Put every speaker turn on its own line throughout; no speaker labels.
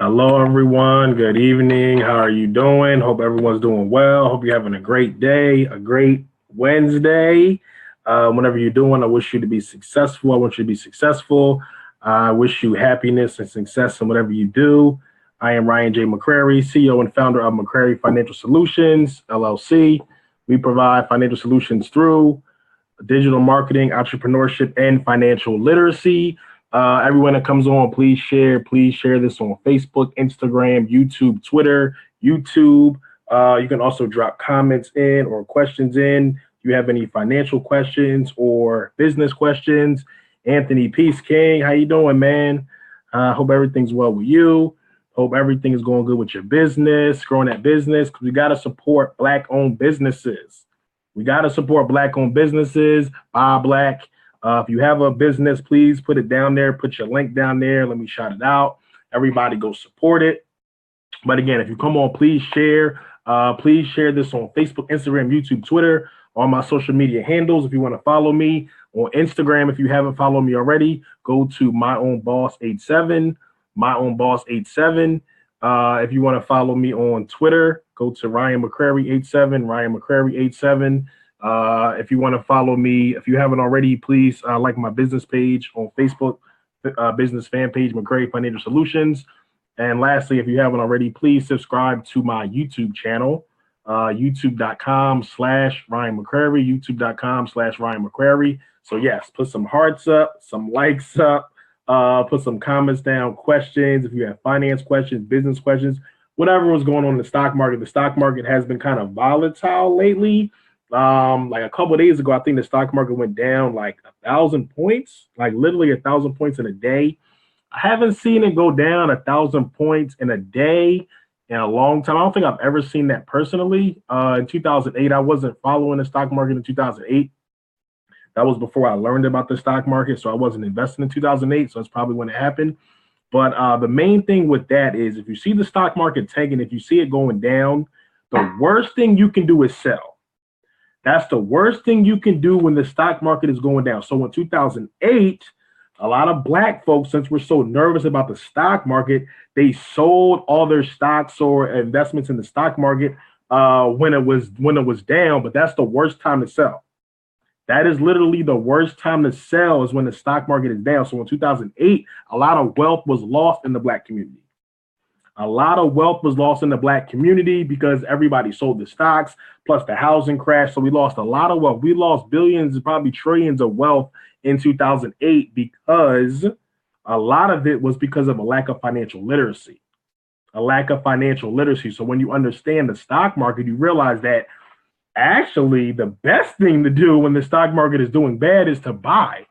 Hello, everyone. Good evening. How are you doing? Hope everyone's doing well. Hope you're having a great day, a great Wednesday. Whatever you're doing, I wish you to be successful. I want you to be successful. I wish you happiness and success in whatever you do. I am Ryan J. McCrary, CEO and founder of McCrary Financial Solutions, LLC. We provide financial solutions through digital marketing, entrepreneurship, and financial literacy. Everyone that comes on, please share. Please share this on Facebook, Instagram, YouTube, Twitter, YouTube. You can also drop comments in or questions in. If you have any financial questions or business questions, Anthony Peace King, how you doing, man? Hope everything's well with you. Hope everything is going good with your business, growing that business, because we got to support Black-owned businesses. We got to support Black-owned businesses, buy Black. If you have a business, please put it down there. Put your link down there. Let me shout it out. Everybody go support it. But again, if you come on, please share. Please share this on Facebook, Instagram, YouTube, Twitter, on my social media handles. If you want to follow me on Instagram, if you haven't followed me already, go to myownboss87, myownboss87. If you want to follow me on Twitter, go to Ryan McCrary87, Ryan McCrary87. If you want to follow me, if you haven't already, please like my business page on Facebook, business fan page, McCrary Financial Solutions. And lastly, if you haven't already, please subscribe to my YouTube channel, youtube.com/Ryan McCrary, youtube.com/Ryan McCrary. So yes, put some hearts up, some likes up, put some comments down, questions. If you have finance questions, business questions, whatever was going on in the stock market has been kind of volatile lately. Like a couple of days ago, I think the stock market went down like 1,000 points, like literally 1,000 points in a day. I haven't seen it go down 1,000 points in a day in a long time. I don't think I've ever seen that personally. In 2008, I wasn't following the stock market in 2008. That was before I learned about the stock market, so I wasn't investing in 2008. So that's probably when it happened. But the main thing with that is if you see the stock market tanking, if you see it going down, the worst thing you can do is sell. That's the worst thing you can do when the stock market is going down. So in 2008, a lot of Black folks, since we're so nervous about the stock market, they sold all their stocks or investments in the stock market when it was down. But that's the worst time to sell. That is literally the worst time to sell is when the stock market is down. So in 2008, a lot of wealth was lost in the Black community. A lot of wealth was lost in the Black community because everybody sold the stocks, plus the housing crash. So we lost a lot of wealth. We lost billions, probably trillions of wealth in 2008 because a lot of it was because of a lack of financial literacy. A lack of financial literacy. So when you understand the stock market, you realize that actually the best thing to do when the stock market is doing bad is to buy.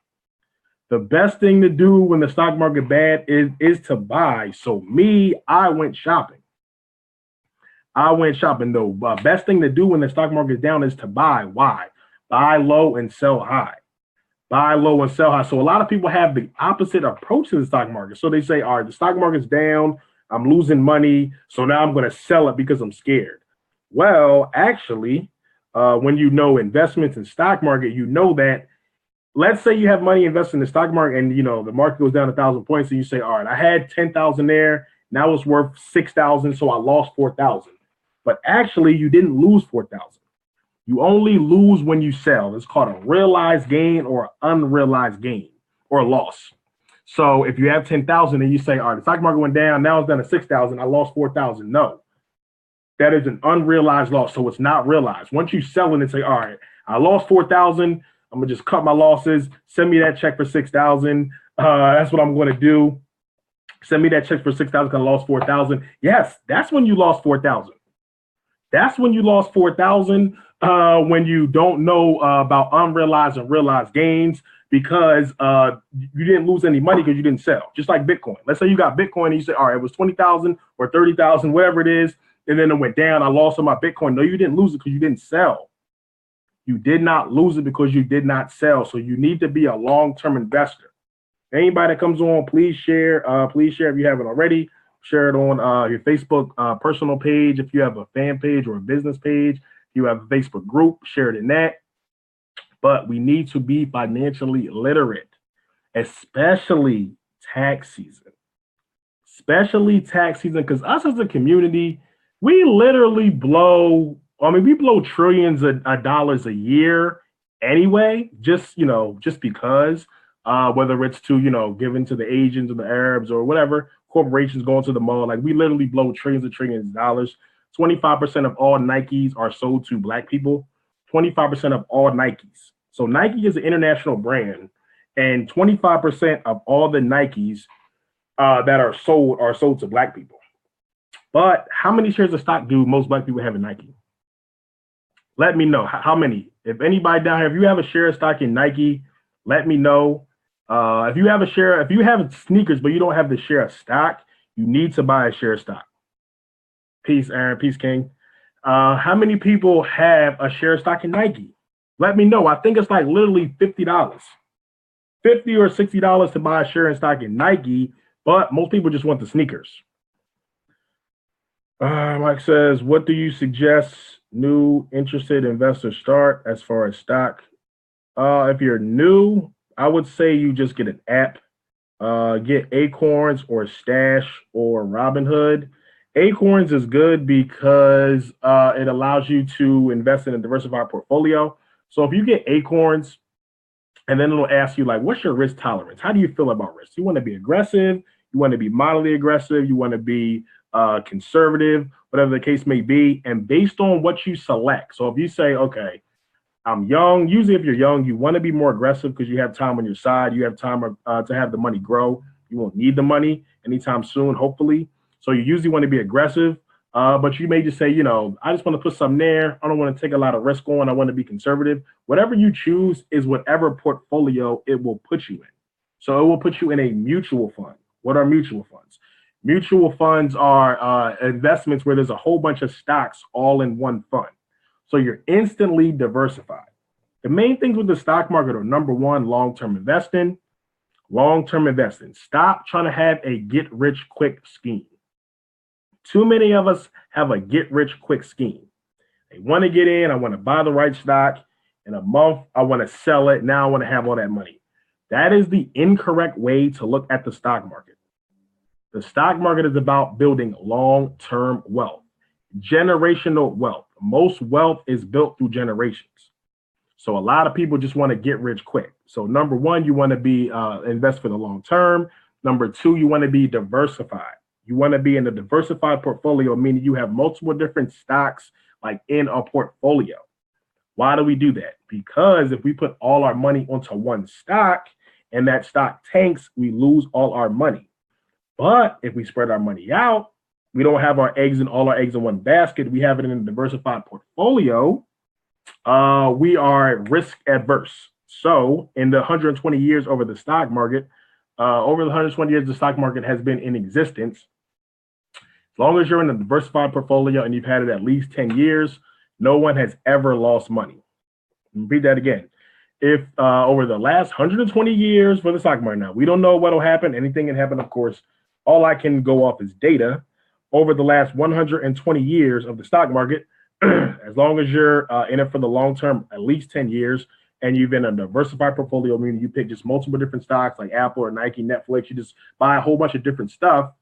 The best thing to do when the stock market bad is to buy. So I went shopping. The best thing to do when the stock market is down is to buy. Why? Buy low and sell high. Buy low and sell high. So a lot of people have the opposite approach to the stock market. So they say, all right, the stock market's down. I'm losing money. So now I'm going to sell it because I'm scared. Well, actually, when you know investments in stock market, you know that. Let's say you have money invested in the stock market and, the market goes down 1,000 points and you say, all right, I had 10,000 there. Now it's worth 6,000. So I lost 4,000. But actually you didn't lose 4,000. You only lose when you sell. It's called a realized gain or unrealized gain or loss. So if you have 10,000 and you say, all right, the stock market went down. Now it's down to 6,000. I lost 4,000. No, that is an unrealized loss. So it's not realized. Once you sell it and say, all right, I lost 4,000. I'm gonna just cut my losses. Send me that check for 6,000. That's what I'm going to do. Send me that check for 6,000 because I lost 4,000. Yes, that's when you lost 4,000. That's when you lost 4,000. When you don't know about unrealized and realized gains because you didn't lose any money because you didn't sell. Just like Bitcoin. Let's say you got Bitcoin and you say, all right, it was 20,000 or 30,000, whatever it is, and then it went down. I lost all my Bitcoin. No, you didn't lose it because you didn't sell. You did not lose it because you did not sell. So you need to be a long-term investor. Anybody that comes on, please share. Please share if you haven't already. Share it on your Facebook personal page. If you have a fan page or a business page, if you have a Facebook group, share it in that. But we need to be financially literate, especially tax season. especially tax season, because us as a community, we literally blow, we blow trillions of dollars a year anyway, just because, whether it's to, given to the Asians or the Arabs or whatever, corporations going to the mall, like we literally blow trillions of dollars. 25% of all Nikes are sold to Black people, 25% of all Nikes. So Nike is an international brand, and 25% of all the Nikes that are sold to Black people. But how many shares of stock do most Black people have in Nike? Let me know how many. If anybody down here, if you have a share of stock in Nike, let me know. If you have sneakers but you don't have the share of stock, you need to buy a share of stock. Peace, Aaron. Peace, King. How many people have a share of stock in Nike? Let me know. I think it's like literally $50, $50 or $60 to buy a share in stock in Nike, but most people just want the sneakers. Mike says, what do you suggest new interested investors start as far as stock? If you're new, I would say you just get an app. Get Acorns or Stash or Robinhood. Acorns is good because it allows you to invest in a diversified portfolio. So if you get Acorns, and then it'll ask you, like, what's your risk tolerance? How do you feel about risk? You want to be aggressive? You want to be moderately aggressive? You want to be conservative? Whatever the case may be. And based on what you select. So if you say, okay, I'm young. Usually if you're young, you want to be more aggressive because you have time on your side. You have time to have the money grow. You won't need the money anytime soon, hopefully. So you usually want to be aggressive. But you may just say, I just want to put something there. I don't want to take a lot of risk on. I want to be conservative. Whatever you choose is whatever portfolio it will put you in. So it will put you in a mutual fund. What are mutual funds? Mutual funds are investments where there's a whole bunch of stocks all in one fund. So you're instantly diversified. The main things with the stock market are, number one, long-term investing. Long-term investing. Stop trying to have a get-rich-quick scheme. Too many of us have a get-rich-quick scheme. They want to get in. I want to buy the right stock. In a month, I want to sell it. Now I want to have all that money. That is the incorrect way to look at the stock market. The stock market is about building long-term wealth, generational wealth. Most wealth is built through generations. So a lot of people just want to get rich quick. So number one, you want to be invest for the long term. Number two, you want to be diversified. You want to be in a diversified portfolio, meaning you have multiple different stocks like in a portfolio. Why do we do that? Because if we put all our money onto one stock and that stock tanks, we lose all our money. But if we spread our money out, we don't have all our eggs in one basket. We have it in a diversified portfolio. We are risk adverse. So in the 120 years over the stock market, the stock market has been in existence. As long as you're in a diversified portfolio and you've had it at least 10 years, no one has ever lost money. Repeat that again. If over the last 120 years for the stock market, now we don't know what'll happen. Anything can happen, of course. All I can go off is data. Over the last 120 years of the stock market, as long as you're in it for the long term, at least 10 years, and you've been a diversified portfolio, meaning you pick just multiple different stocks like Apple or Nike, Netflix, you just buy a whole bunch of different stuff,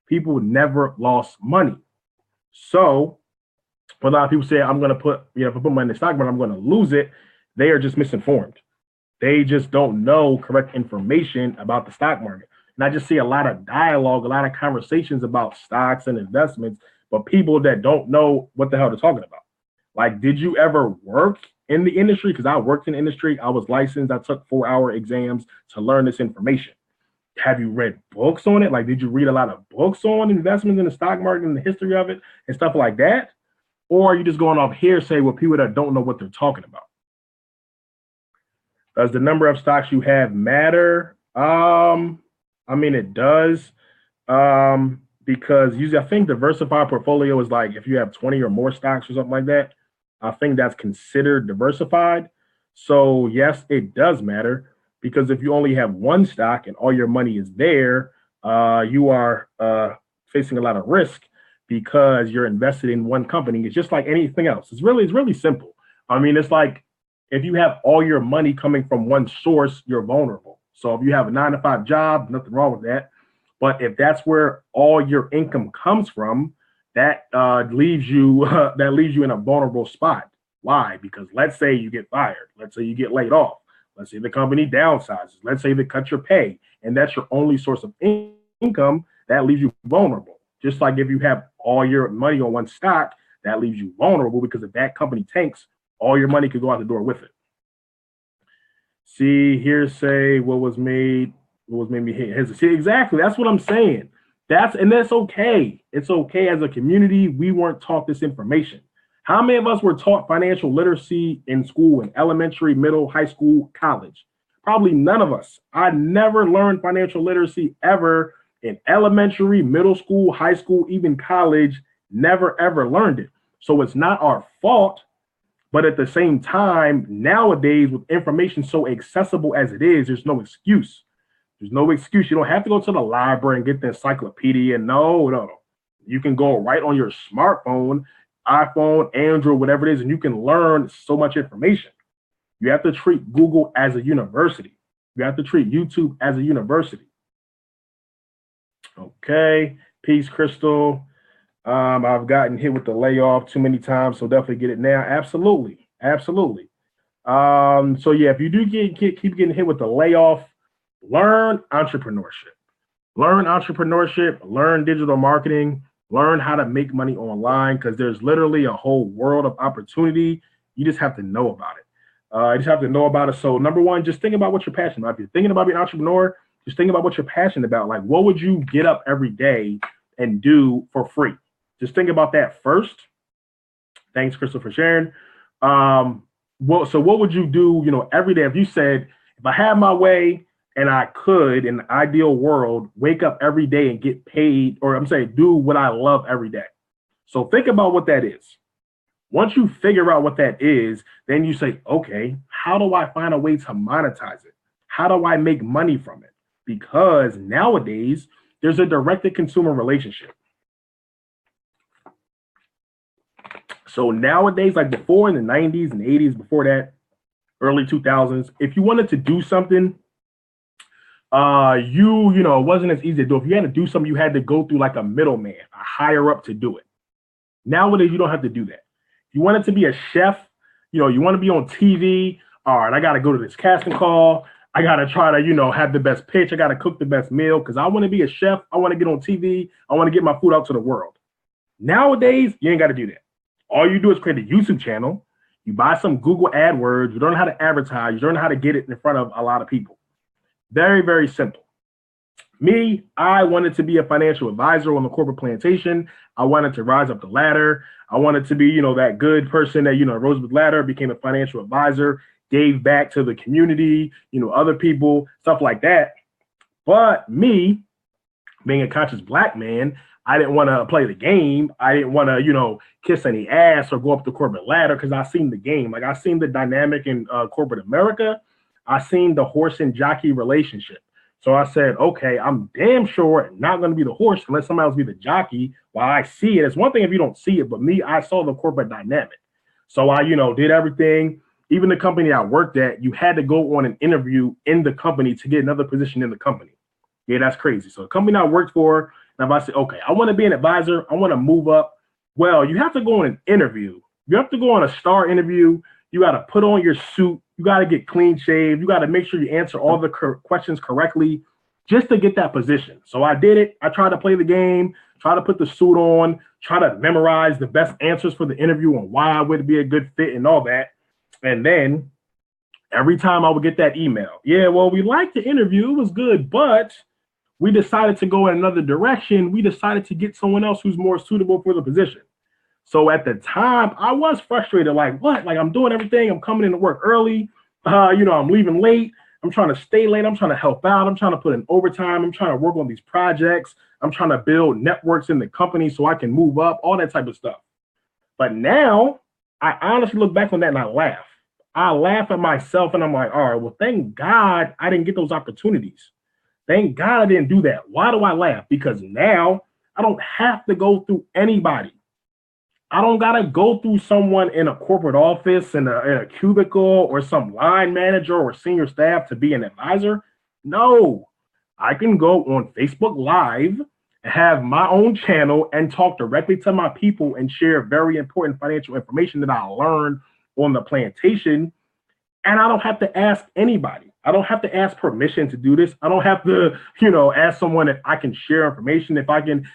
people never lost money. So a lot of people say, I'm going to put, if I put money in the stock market, I'm going to lose it. They are just misinformed. They just don't know correct information about the stock market. And I just see a lot of dialogue, a lot of conversations about stocks and investments, but people that don't know what the hell they're talking about. Like, did you ever work in the industry? Because I worked in the industry. I was licensed. I took 4-hour exams to learn this information. Have you read books on it? Like, did you read a lot of books on investments in the stock market and the history of it and stuff like that? Or are you just going off hearsay with people that don't know what they're talking about? Does the number of stocks you have matter? It does. Because usually I think diversified portfolio is like if you have 20 or more stocks or something like that, I think that's considered diversified. So yes, it does matter because if you only have one stock and all your money is there, you are facing a lot of risk because you're invested in one company. It's just like anything else. It's really simple. It's like if you have all your money coming from one source, you're vulnerable. So if you have a 9-to-5 job, nothing wrong with that. But if that's where all your income comes from, that leaves you in a vulnerable spot. Why? Because let's say you get fired. Let's say you get laid off. Let's say the company downsizes. Let's say they cut your pay, and that's your only source of income. That leaves you vulnerable. Just like if you have all your money on one stock, that leaves you vulnerable because if that company tanks, all your money could go out the door with it. See, hearsay, what made me hesitate. See, exactly. That's what I'm saying. That's okay. It's okay. As a community, we weren't taught this information. How many of us were taught financial literacy in school, in elementary, middle, high school, college? Probably none of us. I never learned financial literacy ever in elementary, middle school, high school, even college. Never, ever learned it. So it's not our fault. But at the same time, nowadays, with information so accessible as it is, there's no excuse. There's no excuse. You don't have to go to the library and get the encyclopedia. No. You can go right on your smartphone, iPhone, Android, whatever it is, and you can learn so much information. You have to treat Google as a university. You have to treat YouTube as a university. Okay. Peace, Crystal. I've gotten hit with the layoff too many times, so definitely get it now. Absolutely. So yeah, if you do keep getting hit with the layoff, learn entrepreneurship. Learn digital marketing, learn how to make money online, because there's literally a whole world of opportunity. You just have to know about it. So number one, just think about what you're passionate about. If you're thinking about being an entrepreneur, just think about what you're passionate about. Like, what would you get up every day and do for free? Just think about that first. Thanks, Crystal, for sharing. So what would you do, every day? If you said, if I had my way and I could, in the ideal world, wake up every day and get paid, or I'm saying do what I love every day. So think about what that is. Once you figure out what that is, then you say, okay, how do I find a way to monetize it? How do I make money from it? Because nowadays, there's a direct-to-consumer relationship. So nowadays, like before in the 90s and 80s, before that, early 2000s, if you wanted to do something, it wasn't as easy to do. If you had to do something, you had to go through like a middleman, a higher up to do it. Nowadays, you don't have to do that. If you wanted to be a chef, you want to be on TV. All right, I got to go to this casting call. I got to try to, have the best pitch. I got to cook the best meal because I want to be a chef. I want to get on TV. I want to get my food out to the world. Nowadays, you ain't got to do that. All you do is create a YouTube channel. You buy some Google AdWords. You learn how to advertise. You learn how to get it in front of a lot of people. Very, very simple. Me, I wanted to be a financial advisor on the corporate plantation. I wanted to rise up the ladder. I wanted to be, that good person that, rose up the ladder, became a financial advisor, gave back to the community, other people, stuff like that. But me, being a conscious Black man, I didn't want to play the game. I didn't want to, kiss any ass or go up the corporate ladder because I seen the game. Like I seen the dynamic in corporate America. I seen the horse and jockey relationship. So I said, okay, I'm damn sure not going to be the horse unless somebody else be the jockey. While I see it, it's one thing if you don't see it, but me, I saw the corporate dynamic. So I, did everything. Even the company I worked at, you had to go on an interview in the company to get another position in the company. Yeah, that's crazy. So the company I worked for, and if I say, okay, I want to be an advisor, I want to move up. Well, you have to go on an interview. You have to go on a STAR interview. You got to put on your suit. You got to get clean shaved. You got to make sure you answer all the questions correctly just to get that position. So I did it. I tried to play the game, try to put the suit on, try to memorize the best answers for the interview and why I would be a good fit and all that. And then every time I would get that email, yeah, well, we liked the interview. It was good, but we decided to go in another direction. We decided to get someone else who's more suitable for the position. So at the time, I was frustrated. Like, what? Like, I'm doing everything. I'm coming into work early. I'm leaving late. I'm trying to stay late. I'm trying to help out. I'm trying to put in overtime. I'm trying to work on these projects. I'm trying to build networks in the company so I can move up, all that type of stuff. But now, I honestly look back on that and I laugh. I laugh at myself and I'm like, all right, well, thank God I didn't get those opportunities. Thank God I didn't do that. Why do I laugh? Because now I don't have to go through anybody. I don't got to go through someone in a corporate office, in a cubicle, or some line manager or senior staff to be an advisor. No, I can go on Facebook Live, have my own channel, and talk directly to my people and share very important financial information that I learned on the plantation. And I don't have to ask anybody. I don't have to ask permission to do this. I don't have to, ask someone if I can share information, if I can,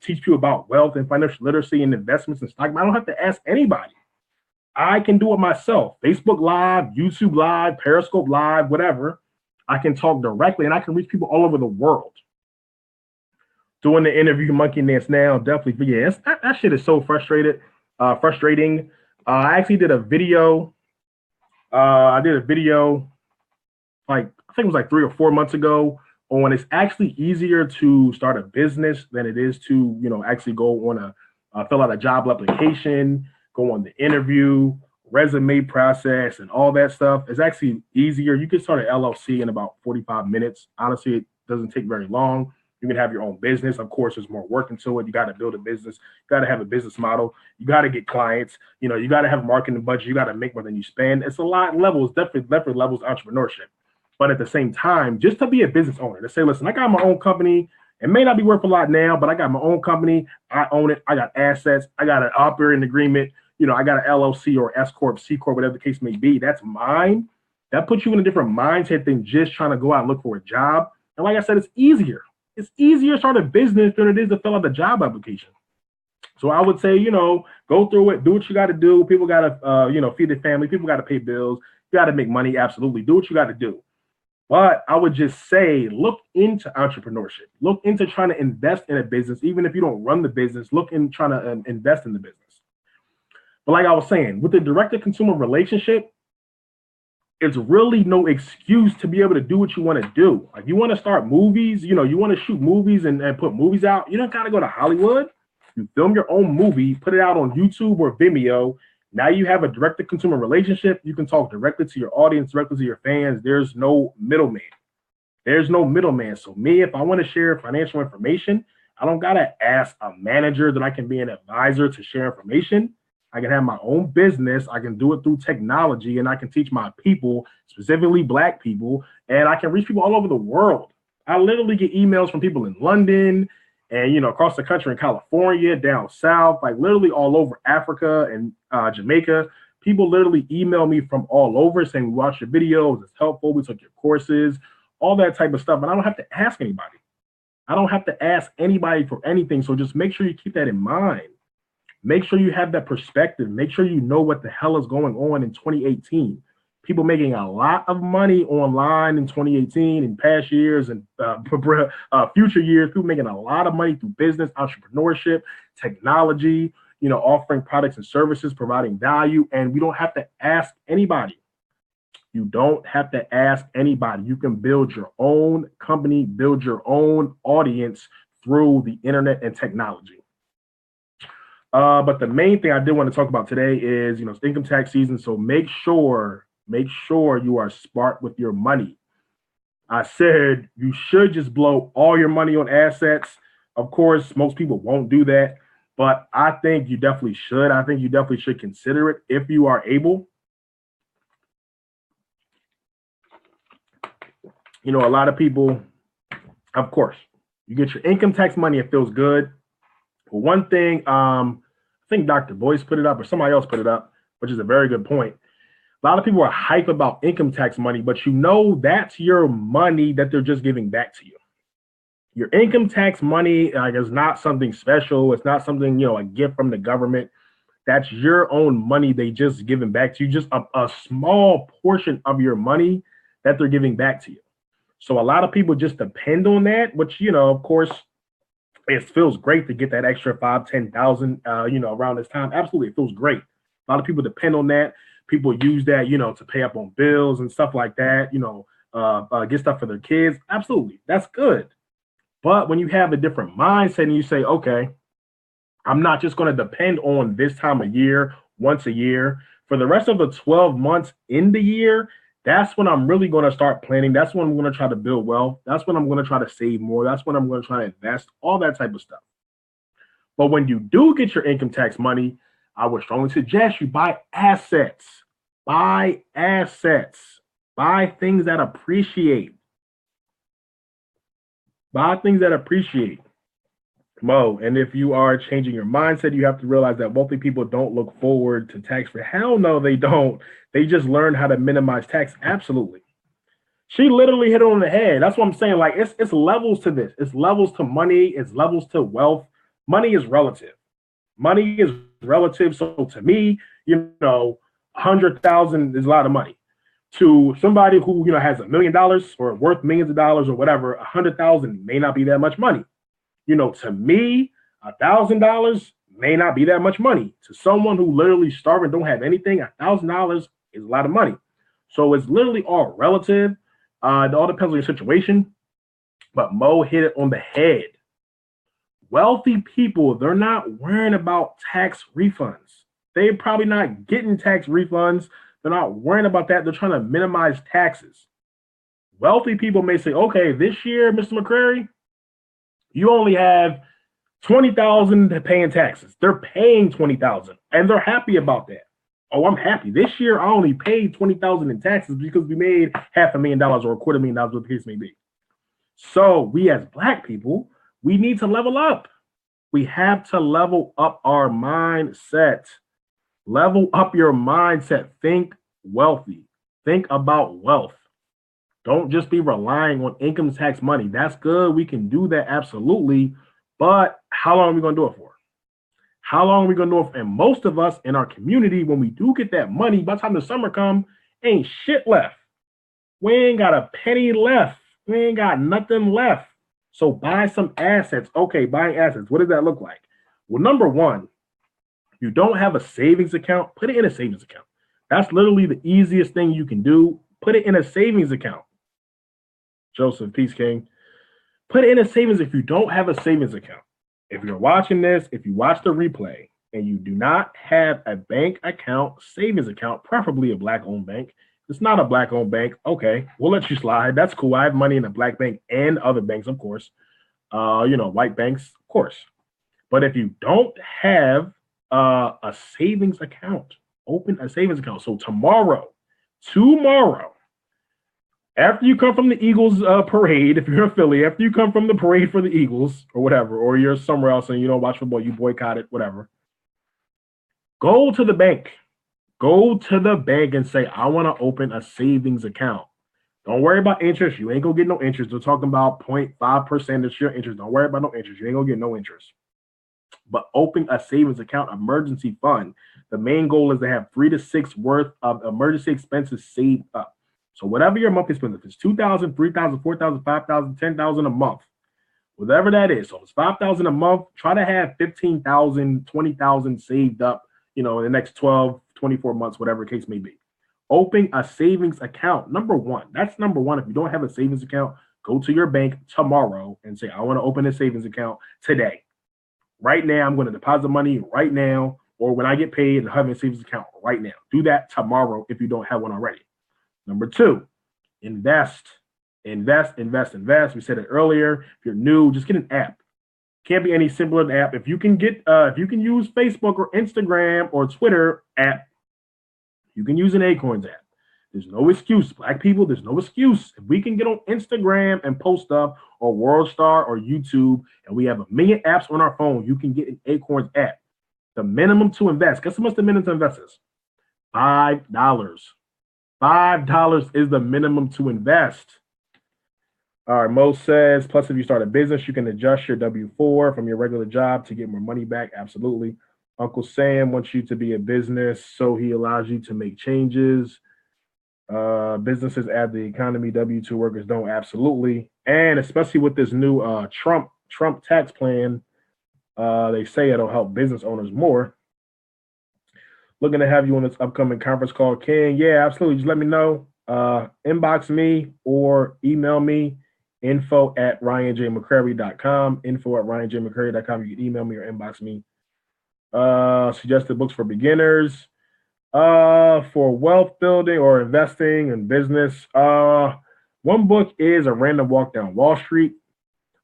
teach you about wealth and financial literacy and investments and stock. I don't have to ask anybody. I can do it myself. Facebook Live, YouTube Live, Periscope Live, whatever. I can talk directly and I can reach people all over the world. Doing the interview monkey dance now, definitely. Yeah, that shit is so frustrating. I actually did a video. I did a video like I think it was like 3 or 4 months ago on it's actually easier to start a business than it is to actually go on fill out a job application, go on the interview, resume process, and all that stuff. It's actually easier. You can start an LLC in about 45 minutes. Honestly, it doesn't take very long. You can have your own business. Of course, there's more work into it. You got to build a business. You got to have a business model. You got to get clients. You got to have a marketing budget. You got to make more than you spend. It's a lot of levels, definitely levels of entrepreneurship. But at the same time, just to be a business owner, to say, listen, I got my own company. It may not be worth a lot now, but I got my own company. I own it. I got assets. I got an operating agreement. I got an LLC or S Corp, C Corp, whatever the case may be. That's mine. That puts you in a different mindset than just trying to go out and look for a job. And like I said, it's easier. It's easier to start a business than it is to fill out the job application. So I would say, go through it, do what you got to do. People got to, feed their family. People got to pay bills. You got to make money. Absolutely. Do what you got to do. But I would just say, look into entrepreneurship. Look into trying to invest in a business. Even if you don't run the business, look in trying to invest in the business. But like I was saying, with the direct-to-consumer relationship, it's really no excuse to be able to do what you want to do. Like you want to start movies, you want to shoot movies and put movies out. You don't got to go to Hollywood. You film your own movie, put it out on YouTube or Vimeo. Now you have a direct-to-consumer relationship. You can talk directly to your audience, directly to your fans. There's no middleman. So me, if I want to share financial information, I don't got to ask a manager that I can be an advisor to share information. I can have my own business. I can do it through technology, and I can teach my people, specifically Black people, and I can reach people all over the world. I literally get emails from people in London and, across the country in California, down south, like literally all over Africa and Jamaica. People literally email me from all over saying, we watched your videos, it's helpful, we took your courses, all that type of stuff. And I don't have to ask anybody. I don't have to ask anybody for anything. So just make sure you keep that in mind. Make sure you have that perspective. Make sure you know what the hell is going on in 2018. People making a lot of money online in 2018 and past years and future years. People making a lot of money through business, entrepreneurship, technology, offering products and services, providing value. And we don't have to ask anybody. You don't have to ask anybody. You can build your own company, build your own audience through the internet and technology. But the main thing I did want to talk about today is, it's income tax season. So make sure you are smart with your money. I said you should just blow all your money on assets. Of course, most people won't do that, but I think you definitely should. I think you definitely should consider it if you are able. A lot of people, of course, you get your income tax money, it feels good. But one thing, I think Dr. Boyce put it up or somebody else put it up, which is a very good point. A lot of people are hype about income tax money, but that's your money that they're just giving back to you. Your income tax money is not something special. It's not something, a gift from the government. That's your own money they just giving back to you, just a small portion of your money that they're giving back to you. So a lot of people just depend on that, which, of course, it feels great to get that extra 5,000, 10,000, around this time. Absolutely. It feels great. A lot of people depend on that. People use that, to pay up on bills and stuff like that, get stuff for their kids. Absolutely. That's good. But when you have a different mindset and you say, okay, I'm not just going to depend on this time of year, once a year, for the rest of the 12 months in the year, that's when I'm really going to start planning. That's when I'm going to try to build wealth. That's when I'm going to try to save more. That's when I'm going to try to invest, all that type of stuff. But when you do get your income tax money, I would strongly suggest you buy assets. Buy assets. Buy things that appreciate. Buy things that appreciate. Mo, and if you are changing your mindset, you have to realize that wealthy people don't look forward to tax free. Hell no, they don't. They just learn how to minimize tax. Absolutely. She literally hit it on the head. That's what I'm saying. Like it's levels to this. It's levels to money. It's levels to wealth. Money is relative. Money is relative. So to me, 100,000 is a lot of money. To somebody who has $1 million or worth millions of dollars or whatever, 100,000 may not be that much money. To me, $1,000 may not be that much money. To someone who literally starving, don't have anything, $1,000 is a lot of money. So it's literally all relative. It all depends on your situation. But Mo hit it on the head. Wealthy people, they're not worrying about tax refunds. They're probably not getting tax refunds. They're not worrying about that. They're trying to minimize taxes. Wealthy people may say, okay, this year, Mr. McCrary, you only have 20,000 to pay in taxes. They're paying 20,000 and they're happy about that. Oh, I'm happy. This year I only paid 20,000 in taxes because we made $500,000 or $250,000, what the case may be. So we as Black people, we need to level up. We have to level up our mindset. Level up your mindset. Think wealthy. Think about wealth. Don't just be relying on income tax money. That's good. We can do that absolutely. But how long are we going to do it for? How long are we going to do it for? And most of us in our community, when we do get that money, by the time the summer comes, ain't shit left. We ain't got a penny left. We ain't got nothing left. So buy some assets. Okay, buying assets. What does that look like? Well, number one, you don't have a savings account, put it in a savings account. That's literally the easiest thing you can do. Put it in a savings account. Joseph, Peace King. Put it in a savings if you don't have a savings account. If you're watching this, if you watch the replay and you do not have a bank account, savings account, preferably a Black-owned bank, it's not a Black-owned bank, okay, we'll let you slide. That's cool. I have money in a Black bank and other banks, of course. White banks, of course. But if you don't have a savings account, open a savings account. So tomorrow, after you come from the Eagles parade, if you're in Philly, after you come from the parade for the Eagles or whatever, or you're somewhere else and you don't watch football, you boycott it, whatever, go to the bank. Go to the bank and say, I want to open a savings account. Don't worry about interest. You ain't going to get no interest. They're talking about 0.5% of your interest. Don't worry about no interest. You ain't going to get no interest. But open a savings account, emergency fund. The main goal is to have 3 to 6 worth of emergency expenses saved up. So whatever your monthly expense, if it's $2,000, $3,000, $4,000, $5,000, $10,000 a month, whatever that is. So it's $5,000 a month. Try to have $15,000, $20,000 saved up, in the next 12, 24 months, whatever the case may be. Open a savings account. Number one. That's number one. If you don't have a savings account, go to your bank tomorrow and say, I want to open a savings account today. Right now, I'm going to deposit money right now, or when I get paid and have a savings account right now. Do that tomorrow if you don't have one already. Number two, invest. We said it earlier. If you're new, just get an app. Can't be any simpler than app. If you can use Facebook or Instagram or Twitter app, you can use an Acorns app. There's no excuse. Black people, there's no excuse. If we can get on Instagram and post stuff or WorldStar or YouTube, and we have 1 million apps on our phone, you can get an Acorns app. The minimum to invest. Guess how much the minimum to invest is? $5. $5 is the minimum to invest. All right, Mo says, plus if you start a business, you can adjust your W-4 from your regular job to get more money back. Absolutely. Uncle Sam wants you to be a business, so he allows you to make changes. Businesses add the economy, W-2 workers don't. Absolutely. And especially with this new Trump tax plan, they say it'll help business owners more. Looking to have you on this upcoming conference call, King. Yeah, absolutely. Just let me know. Inbox me or email me, info@ryanjmccrary.com, info@ryanjmccrary.com. You can email me or inbox me. Suggested books for beginners. For wealth building or investing in business. One book is A Random Walk Down Wall Street.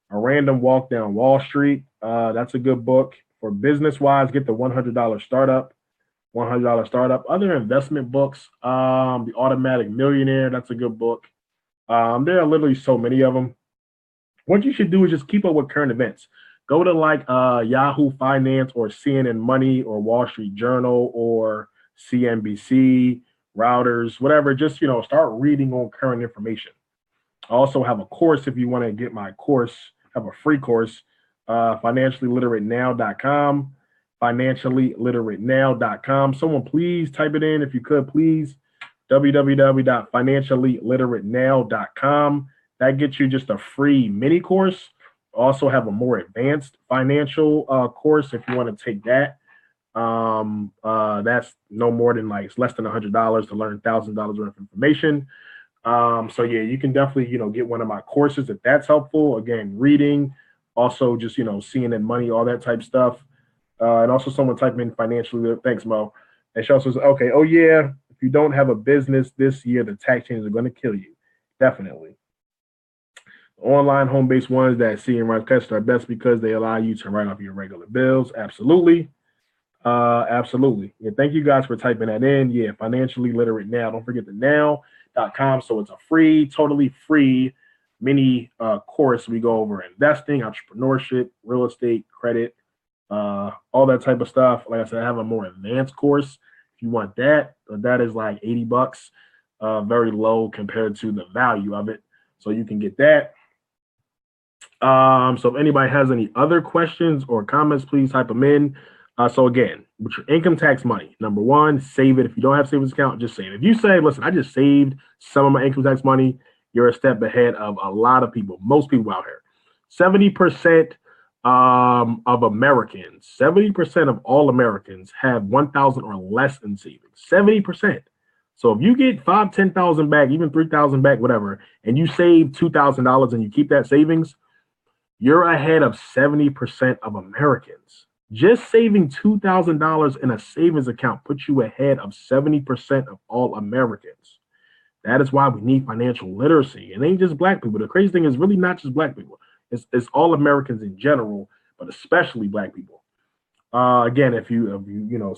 That's a good book. For business wise, get the $100 startup. Other investment books, The Automatic Millionaire, that's a good book. There are literally so many of them. What you should do is just keep up with current events. Go to like Yahoo Finance or CNN Money or Wall Street Journal or CNBC, Routers, whatever. Just, start reading on current information. I also have a course if you want to get my course, have a free course, financialliteratennow.com, financialliteratennow.com. Someone please type it in if you could, please. www.financialliteratennow.com. That gets you just a free mini course. Also have a more advanced financial course if you want to take that. That's no more than it's less than $100 to learn $1,000 worth of information. So yeah, you can definitely, get one of my courses if that's helpful. Again, reading, also just, CNN Money, all that type stuff. And also someone type in financially. Thanks, Mo. And she also says, okay, oh yeah, if you don't have a business this year, the tax changes are going to kill you. Definitely. Online home-based ones that see and write cuts are best because they allow you to write off your regular bills. Absolutely. Absolutely. Yeah, thank you guys for typing that in. Yeah, financially literate now. Don't forget the now.com. So it's a totally free mini course. We go over investing, entrepreneurship, real estate, credit, all that type of stuff. Like I said, I have a more advanced course. If you want that, that is like $80, very low compared to the value of it. So you can get that. So if anybody has any other questions or comments, please type them in. So again, with your income tax money, number one, save it. If you don't have savings account, just save it. If you say, listen, I just saved some of my income tax money, you're a step ahead of a lot of people, most people out here. 70% of Americans, 70% of all Americans have 1,000 or less in savings. 70%. So if you get 5,000, 10,000 back, even 3,000 back, whatever, and you save $2,000 and you keep that savings, you're ahead of 70% of Americans. Just saving $2,000 in a savings account puts you ahead of 70% of all Americans. That is why we need financial literacy. It ain't just black people. The crazy thing is really not just black people. It's all Americans in general, but especially black people. Again, if you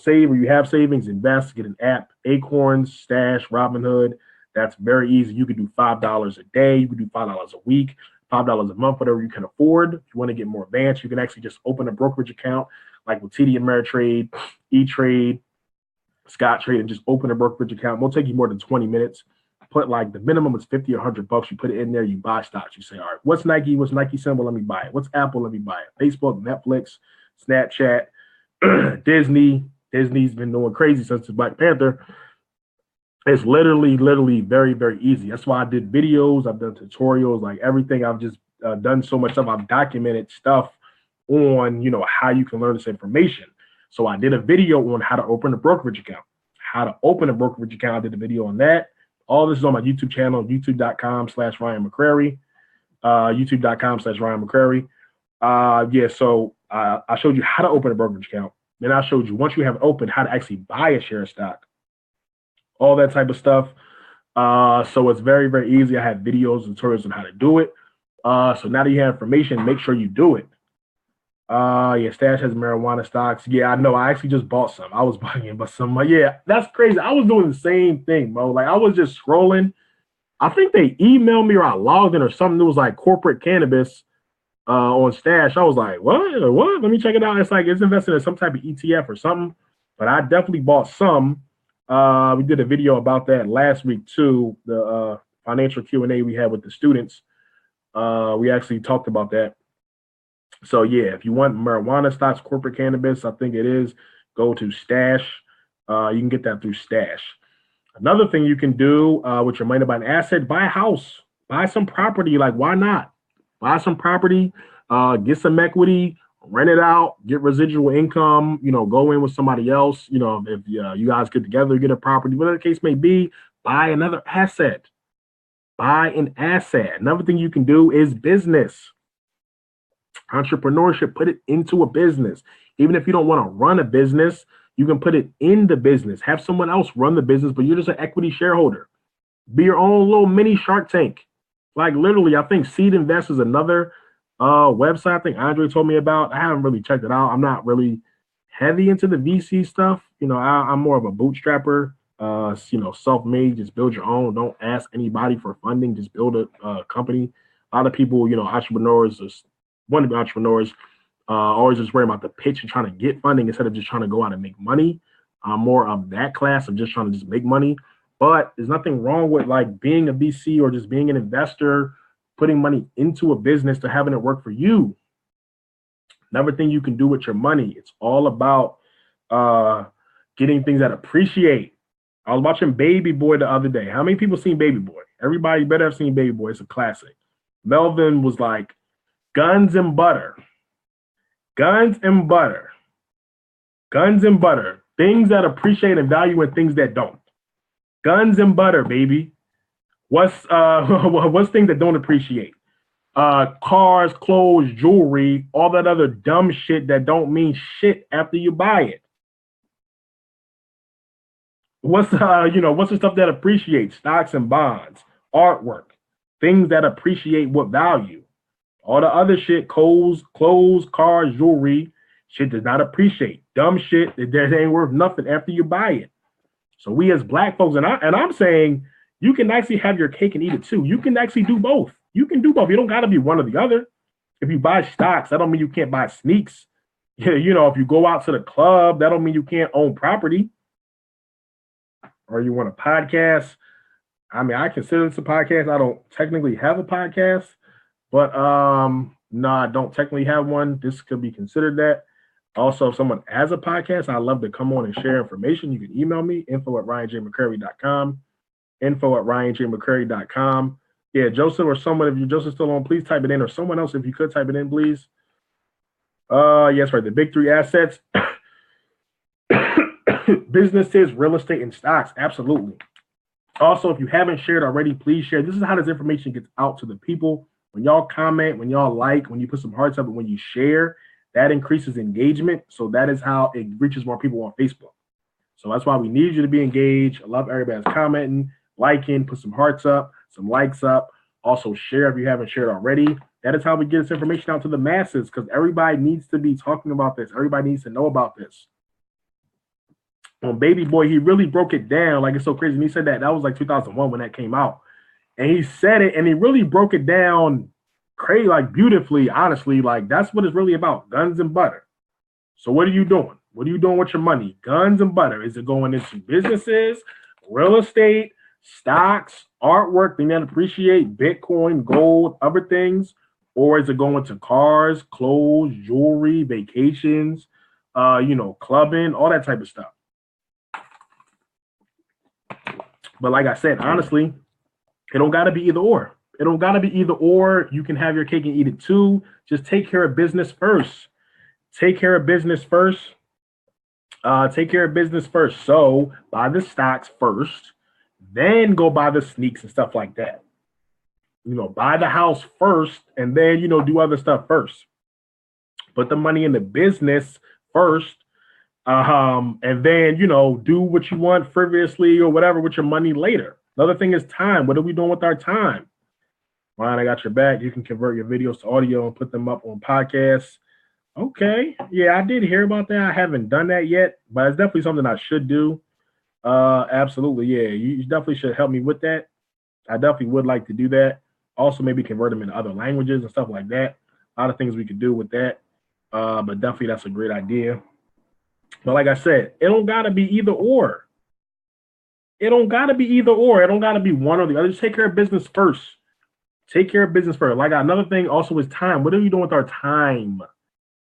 save or you have savings, invest, get an app, Acorns, Stash, Robinhood. That's very easy. You can do $5 a day. You can do $5 a week. $5 a month, whatever you can afford. If you want to get more advanced, you can actually just open a brokerage account like with TD Ameritrade, E-Trade, Scottrade, and just open a brokerage account. It won't take you more than 20 minutes. Put the minimum is 50 or $100. You put it in there, you buy stocks. You say, all right, what's Nike? What's Nike symbol? Let me buy it. What's Apple? Let me buy it. Facebook, Netflix, Snapchat, Disney. Disney's been doing crazy since the Black Panther. It's literally very, very easy. That's why I did videos. I've done tutorials, like everything. I've just done so much stuff. I've documented stuff on, how you can learn this information. So I did a video on how to open a brokerage account. I did a video on that. All this is on my YouTube channel, youtube.com/Ryan McCrary. youtube.com/Ryan McCrary. So I showed you how to open a brokerage account. Then I showed you, once you have it open, how to actually buy a share of stock. All that type of stuff. So it's very, very easy. I have videos and tutorials on how to do it. So now that you have information, make sure you do it. Stash has marijuana stocks. Yeah, I know. I actually just bought some. I was buying but some. Yeah, that's crazy. I was doing the same thing, bro. I was just scrolling. I think they emailed me or I logged in or something. It was like corporate cannabis on Stash. I was like, what? Let me check it out. It's it's invested in some type of ETF or something. But I definitely bought some. We did a video about that last week too. The financial Q&A we had with the students. We actually talked about that. So yeah, if you want marijuana stocks, corporate cannabis, I think it is, go to Stash. You can get that through Stash. Another thing you can do with your money to buy an asset, buy a house, buy some property. Why not? Buy some property, get some equity, rent it out, get residual income, go in with somebody else. If you guys get together, get a property, whatever the case may be, buy another asset. Buy an asset. Another thing you can do is business. Entrepreneurship, put it into a business. Even if you don't want to run a business, you can put it in the business. Have someone else run the business, but you're just an equity shareholder. Be your own little mini Shark Tank. Literally, I think Seed Invest is another website I think Andre told me about. I haven't really checked it out. I'm not really heavy into the VC stuff. I'm more of a bootstrapper, self-made, just build your own. Don't ask anybody for funding, just build a company. A lot of people, entrepreneurs, just want to be entrepreneurs, always just worry about the pitch and trying to get funding instead of just trying to go out and make money. I'm more of that class of just trying to just make money. But there's nothing wrong with like being a VC or just being an investor, putting money into a business to having it work for you. Another thing you can do with your money, it's all about getting things that appreciate. I was watching Baby Boy the other day. How many people seen Baby Boy? Everybody better have seen Baby Boy. It's a classic. Melvin was like, guns and butter. Guns and butter. Guns and butter. Things that appreciate and value and things that don't. Guns and butter, baby. What's things that don't appreciate? Cars, clothes, jewelry, all that other dumb shit that don't mean shit after you buy it. What's the stuff that appreciates? Stocks and bonds, artwork, things that appreciate what value. All the other shit, clothes, cars, jewelry, shit does not appreciate. Dumb shit that ain't worth nothing after you buy it. So we as black folks, and I'm saying you can actually have your cake and eat it too. You can actually do both. You can do both. You don't got to be one or the other. If you buy stocks, that don't mean you can't buy sneaks. If you go out to the club, that don't mean you can't own property. Or you want a podcast. I mean, I consider this a podcast. I don't technically have a podcast, but no, I don't technically have one. This could be considered that. Also, if someone has a podcast, I'd love to come on and share information. You can email me, info@ryanjmccrary.com, info@ryanjmccrary.com. Yeah, Joseph or someone, if Joseph's still on, please type it in, or someone else, if you could type it in, please. Yes, right, the big three assets. Businesses, real estate, and stocks. Absolutely. Also, if you haven't shared already, please share. This is how this information gets out to the people. When y'all comment, when y'all like, when you put some hearts up, and when you share, that increases engagement. So that is how it reaches more people on Facebook. So that's why we need you to be engaged. I love everybody that's commenting, liking, put some hearts up, some likes up. Also share if you haven't shared already. That is how we get this information out to the masses, because everybody needs to be talking about this. Everybody needs to know about this. On Baby Boy, he really broke it down. Like, it's so crazy. And he said that was like 2001 when that came out. And he said it, and he really broke it down crazy, like beautifully, honestly. Like, that's what it's really about, guns and butter. So what are you doing? What are you doing with your money? Guns and butter. Is it going into businesses, real estate, stocks, artwork, things that appreciate, Bitcoin, gold, other things? Or is it going to cars, clothes, jewelry, vacations, clubbing, all that type of stuff? But like I said, honestly, it don't got to be either or. It don't got to be either or. You can have your cake and eat it too. Just take care of business first. Take care of business first. Take care of business first. So buy the stocks first, then go buy the sneaks and stuff like that. Buy the house first, and then, do other stuff first. Put the money in the business first. And then, do what you want frivolously or whatever with your money later. Another thing is time. What are we doing with our time? Ryan, I got your back. You can convert your videos to audio and put them up on podcasts. Okay. Yeah, I did hear about that. I haven't done that yet, but it's definitely something I should do. Absolutely. Yeah, you definitely should help me with that. I definitely would like to do that. Also, maybe convert them into other languages and stuff like that. A lot of things we could do with that. But definitely that's a great idea. But like I said, it don't got to be either or. It don't got to be either or. It don't got to be one or the other. Just take care of business first. Take care of business first. Like, another thing also is time. What are you doing with our time?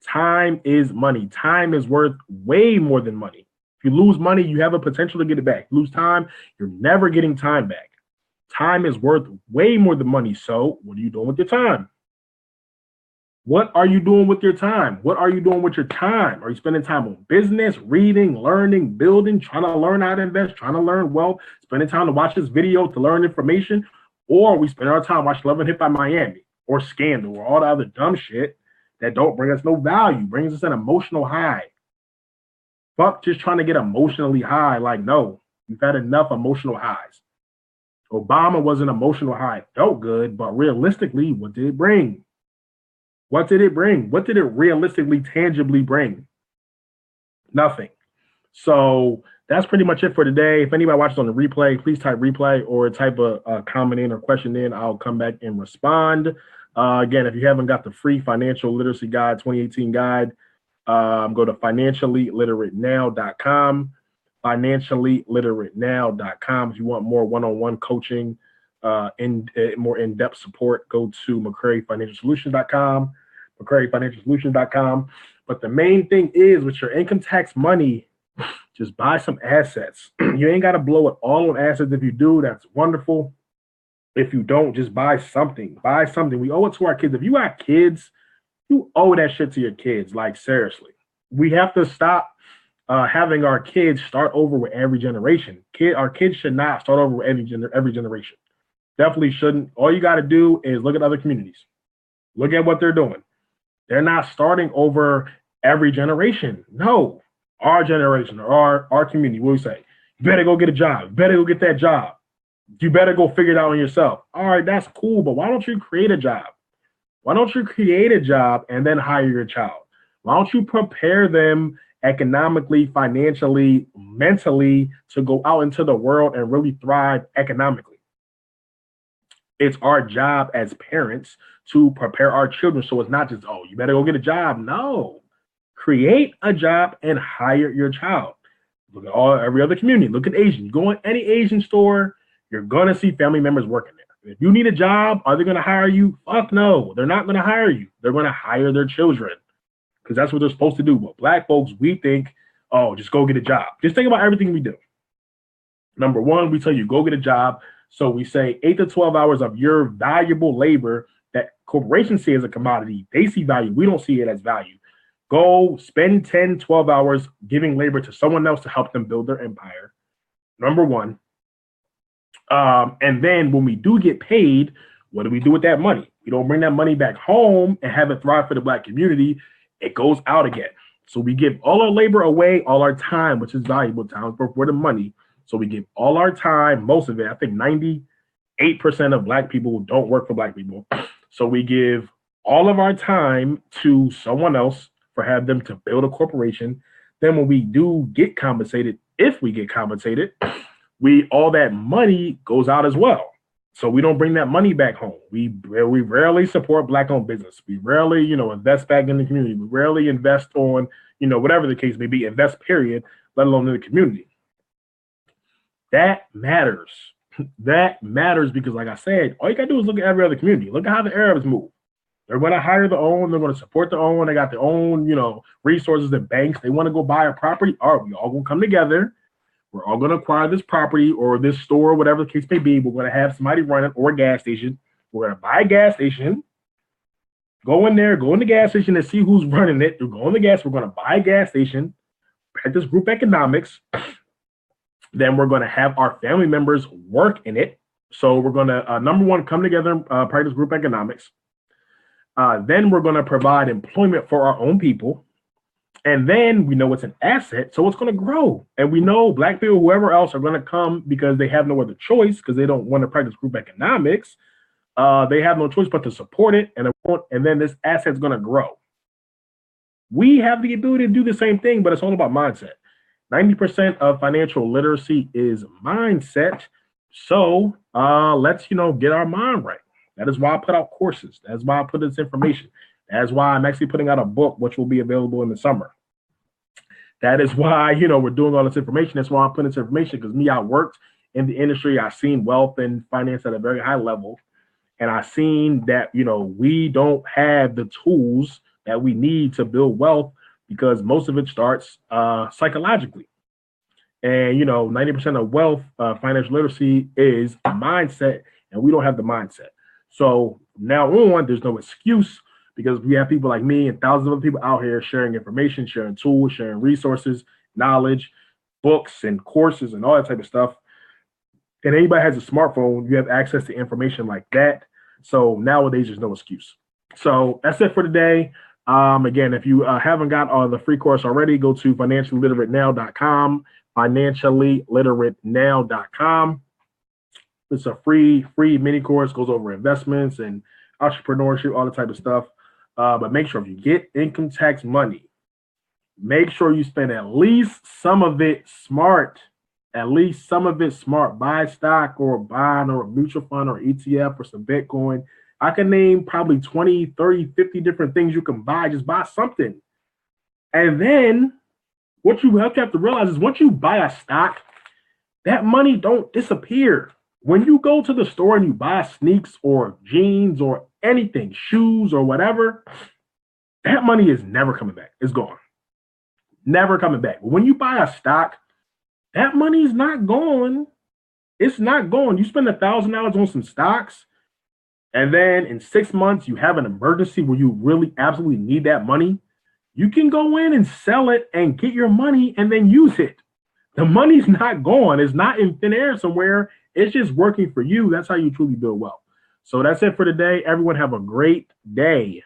Time is money. Time is worth way more than money. If you lose money, you have a potential to get it back. Lose time, you're never getting time back. Time is worth way more than money. So what are you doing with your time? What are you doing with your time? What are you doing with your time? Are you spending time on business, reading, learning, building, trying to learn how to invest, trying to learn wealth, spending time to watch this video to learn information? Or we spend our time watching Love and Hip Hop Miami or Scandal or all the other dumb shit that don't bring us no value, brings us an emotional high. Fuck just trying to get emotionally high. Like, no, you've had enough emotional highs. Obama was an emotional high. Felt good, but realistically, what did it bring? What did it bring? What did it realistically, tangibly bring? Nothing. So that's pretty much it for today. If anybody watches on the replay, please type replay or type a comment in or question in. I'll come back and respond. Again, if you haven't got the free financial literacy guide, 2018 guide, go to financiallyliteratenoww.com, financiallyliteratenoww.com. If you want more one-on-one coaching, more in-depth support, go to McCraryFinancialSolutions.com, McCraryFinancialSolutions.com. But the main thing is, with your income tax money, just buy some assets. You ain't got to blow it all on assets. If you do, that's wonderful. If you don't, just buy something. Buy something. We owe it to our kids. If you got kids, you owe that shit to your kids. Like, seriously. We have to stop having our kids start over with every generation. Our kids should not start over with every generation. Definitely shouldn't. All you got to do is look at other communities. Look at what they're doing. They're not starting over every generation. No. Our generation, or our community, what we say, you better go get a job. You better go get that job. You better go figure it out on yourself. All right, that's cool, but why don't you create a job? Why don't you create a job and then hire your child? Why don't you prepare them economically, financially, mentally to go out into the world and really thrive economically? It's our job as parents to prepare our children. So it's not just, oh, you better go get a job. No. Create a job and hire your child. Look at every other community. Look at Asian. You go in any Asian store, you're going to see family members working there. If you need a job, are they going to hire you? Fuck no. They're not going to hire you. They're going to hire their children because that's what they're supposed to do. But Black folks, we think, oh, just go get a job. Just think about everything we do. Number one, we tell you, go get a job. So we say 8 to 12 hours of your valuable labor that corporations see as a commodity. They see value. We don't see it as value. Go spend 10, 12 hours giving labor to someone else to help them build their empire. Number one. And then when we do get paid, what do we do with that money? We don't bring that money back home and have it thrive for the Black community. It goes out again. So we give all our labor away, all our time, which is valuable time for the money. So we give all our time, most of it. I think 98% of Black people don't work for Black people. So we give all of our time to someone else for have them to build a corporation. Then when we do get compensated, if we get compensated, all that money goes out as well. So we don't bring that money back home. We rarely support Black-owned business. We rarely, invest back in the community. We rarely invest on, whatever the case may be, invest period, let alone in the community. That matters. That matters because, like I said, all you got to do is look at every other community. Look at how the Arabs move. They're going to hire their own. They're going to support their own. They got their own, resources and banks. They want to go buy a property. All right, we all going to come together. We're all going to acquire this property or this store, whatever the case may be. We're going to have somebody run it or a gas station. We're going to buy a gas station. Go in there, go in the gas station and see who's running it. We're going to buy a gas station, practice group economics. Then we're going to have our family members work in it. So we're going to, number one, come together and practice group economics. Then we're going to provide employment for our own people. And then we know it's an asset, so it's going to grow. And we know Black people, whoever else, are going to come because they have no other choice because they don't want to practice group economics. They have no choice but to support it. And then this asset's going to grow. We have the ability to do the same thing, but it's all about mindset. 90% of financial literacy is mindset. So let's, get our mind right. That is why I put out courses. That's why I put this information. That's why I'm actually putting out a book, which will be available in the summer. That is why, we're doing all this information. That's why I'm putting this information because I worked in the industry. I've seen wealth and finance at a very high level. And I've seen that, we don't have the tools that we need to build wealth because most of it starts psychologically. And, 90% of wealth, financial literacy is a mindset, and we don't have the mindset. So now on, there's no excuse because we have people like me and thousands of other people out here sharing information, sharing tools, sharing resources, knowledge, books and courses and all that type of stuff. And anybody has a smartphone, you have access to information like that. So nowadays, there's no excuse. So that's it for today. Again, if you haven't got the free course already, go to financialliteratenoww.com, financialliteratenoww.com. It's a free mini course, goes over investments and entrepreneurship, all the type of stuff. But make sure if you get income tax money, make sure you spend at least some of it smart. At least some of it smart. Buy stock or a bond or a mutual fund or ETF or some Bitcoin. I can name probably 20, 30, 50 different things you can buy. Just buy something. And then what you have to realize is once you buy a stock, that money don't disappear. When you go to the store and you buy sneaks or jeans or anything, shoes or whatever, that money is never coming back. It's gone. Never coming back. But when you buy a stock, that money is not gone. It's not gone. You spend $1,000 on some stocks, and then in 6 months, you have an emergency where you really absolutely need that money. You can go in and sell it and get your money and then use it. The money's not gone. It's not in thin air somewhere. It's just working for you. That's how you truly build wealth. So that's it for today. Everyone have a great day.